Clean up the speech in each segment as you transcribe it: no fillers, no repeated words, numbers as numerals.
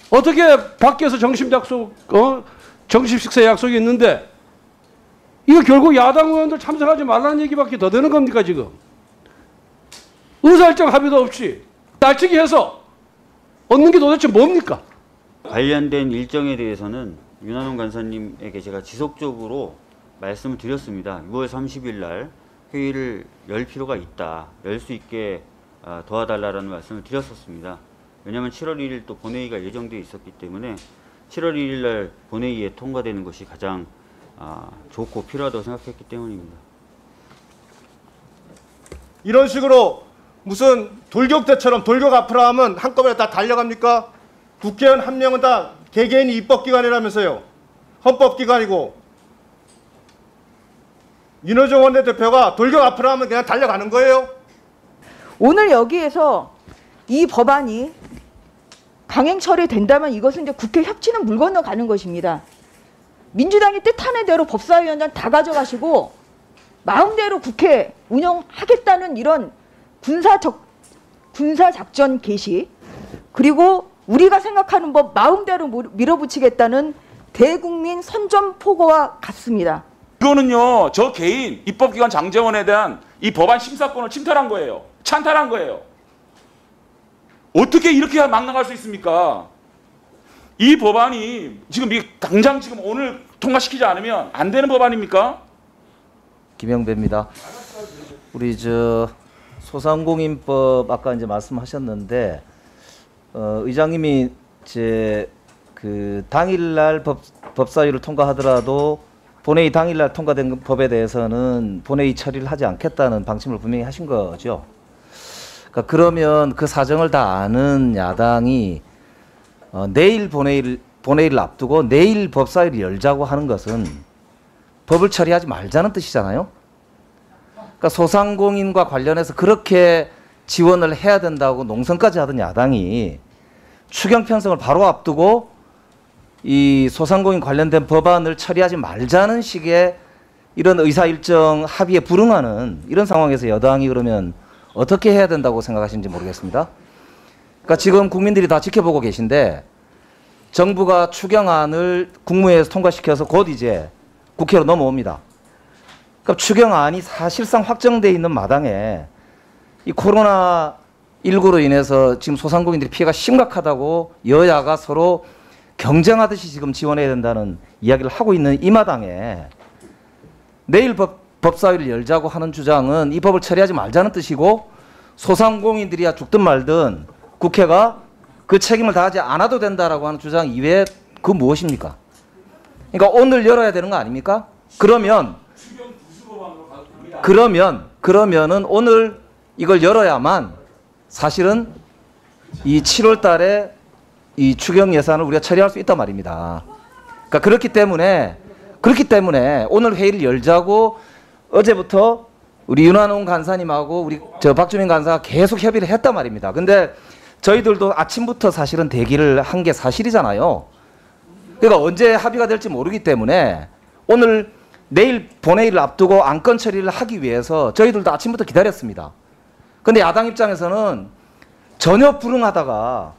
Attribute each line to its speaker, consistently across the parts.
Speaker 1: 어떻게 밖에서 점심 식사 약속이 있는데 이거 결국 야당 의원들 참석하지 말라는 얘기밖에 더 되는 겁니까 지금? 의사일정 합의도 없이 날치기 해서 얻는 게 도대체 뭡니까?
Speaker 2: 관련된 일정에 대해서는 윤한홍 간사님에게 제가 지속적으로 말씀을 드렸습니다. 6월 30일 날 회의를 열 필요가 있다. 열 수 있게 도와달라는 말씀을 드렸었습니다. 왜냐하면 7월 1일 또 본회의가 예정되어 있었기 때문에 7월 1일 날 본회의에 통과되는 것이 가장 좋고 필요하다고 생각했기 때문입니다.
Speaker 3: 이런 식으로 무슨 돌격대처럼 돌격 앞으로 하면 한꺼번에 다 달려갑니까? 국회의원 한 명은 다 개개인이 입법기관이라면서요. 헌법기관이고. 윤호중 원내대표가 돌격 앞으로 하면 그냥 달려가는 거예요?
Speaker 4: 오늘 여기에서 이 법안이 강행 처리된다면 이것은 이제 국회 협치는 물 건너가는 것입니다. 민주당이 뜻하는 대로 법사위원장 다 가져가시고 마음대로 국회 운영하겠다는 이런 군사작전 개시, 그리고 우리가 생각하는 법 마음대로 밀어붙이겠다는 대국민 선전포고와 같습니다.
Speaker 5: 이거는요, 저 개인 입법기관 장제원에 대한 이 법안 심사권을 침탈한 거예요. 찬탈한 거예요. 어떻게 이렇게 막 나갈 수 있습니까? 이 법안이 지금 당장 지금 오늘 통과시키지 않으면 안 되는 법안입니까?
Speaker 6: 김영배입니다. 우리 소상공인법 아까 이제 말씀하셨는데 의장님이 당일날 법사위를 통과하더라도 본회의 당일날 통과된 법에 대해서는 본회의 처리를 하지 않겠다는 방침을 분명히 하신 거죠. 그러니까 그러면 그 사정을 다 아는 야당이 내일 본회의를 앞두고 내일 법사위를 열자고 하는 것은 법을 처리하지 말자는 뜻이잖아요. 그러니까 소상공인과 관련해서 그렇게 지원을 해야 된다고 농성까지 하던 야당이 추경 편성을 바로 앞두고 이 소상공인 관련된 법안을 처리하지 말자는 식의 이런 의사일정 합의에 불응하는 이런 상황에서 여당이 그러면 어떻게 해야 된다고 생각하시는지 모르겠습니다. 그러니까 지금 국민들이 다 지켜보고 계신데 정부가 추경안을 국무회에서 통과시켜서 곧 이제 국회로 넘어옵니다. 그러니까 추경안이 사실상 확정돼 있는 마당에 이 코로나19로 인해서 지금 소상공인들이 피해가 심각하다고 여야가 서로 경쟁하듯이 지금 지원해야 된다는 이야기를 하고 있는 이 마당에 내일 법사위를 열자고 하는 주장은 이 법을 처리하지 말자는 뜻이고 소상공인들이야 죽든 말든 국회가 그 책임을 다하지 않아도 된다라고 하는 주장 이외에 그 무엇입니까? 그러니까 오늘 열어야 되는 거 아닙니까? 그러면은 오늘 이걸 열어야만 사실은 이 7월 달에 이 추경 예산을 우리가 처리할 수 있단 말입니다. 그러니까 그렇기 때문에 오늘 회의를 열자고 어제부터 우리 윤한홍 간사님하고 우리 박주민 간사가 계속 협의를 했단 말입니다. 근데 저희들도 아침부터 사실은 대기를 한 게 사실이잖아요. 그러니까 언제 합의가 될지 모르기 때문에 내일 본회의를 앞두고 안건 처리를 하기 위해서 저희들도 아침부터 기다렸습니다. 근데 야당 입장에서는 전혀 불응하다가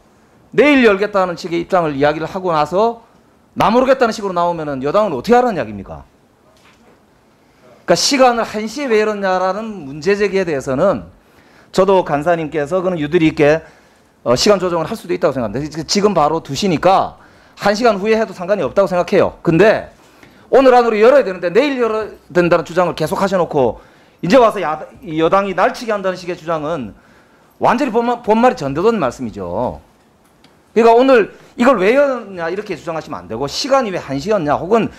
Speaker 6: 내일 열겠다는 식의 입장을 이야기를 하고 나서 나 모르겠다는 식으로 나오면은 여당은 어떻게 하라는 이야기입니까? 그러니까 시간을 1시에 왜 열었냐라는 문제 제기에 대해서는 저도 간사님께서 그는 유두리 있게 시간 조정을 할 수도 있다고 생각합니다. 지금 바로 2시니까 1시간 후에 해도 상관이 없다고 생각해요. 근데 오늘 안으로 열어야 되는데 내일 열어야 된다는 주장을 계속 하셔놓고 이제 와서 여당이 날치기 한다는 식의 주장은 완전히 본말이 전도된 말씀이죠. 그러니까 오늘 이걸 왜 열었냐 이렇게 주장하시면 안 되고 시간이 왜 1시였냐 혹은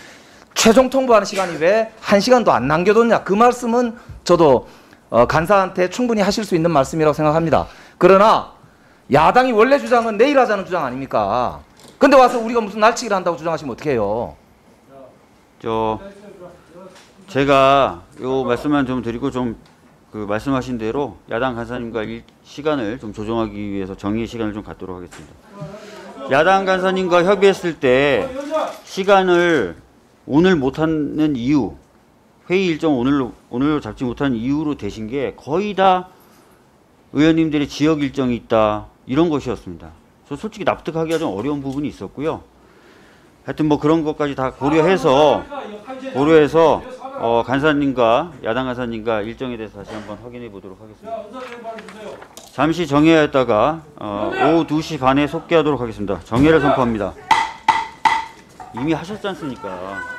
Speaker 6: 최종 통보하는 시간이 왜 1시간도 안 남겨뒀냐 그 말씀은 저도 간사한테 충분히 하실 수 있는 말씀이라고 생각합니다. 그러나 야당이 원래 주장은 내일 하자는 주장 아닙니까? 근데 와서 우리가 무슨 날치기를 한다고 주장하시면 어떡해요?
Speaker 2: 제가 요 말씀만 좀 드리고 말씀하신 대로 야당 간사님과 시간을 좀 조정하기 위해서 정의의 시간을 좀 갖도록 하겠습니다. 야당 간사님과 협의했을 때 시간을 오늘 못하는 이유, 회의 일정 오늘로 잡지 못한 이유로 되신 게 거의 다 의원님들의 지역 일정이 있다 이런 것이었습니다. 저 솔직히 납득하기가 좀 어려운 부분이 있었고요. 하여튼 뭐 그런 것까지 다 고려해서 간사님과 야당 간사님과 일정에 대해서 다시 한번 확인해 보도록 하겠습니다. 잠시 정회하였다가 오후 2시 반에 속개하도록 하겠습니다. 정회를 선포합니다. 이미 하셨지 않습니까?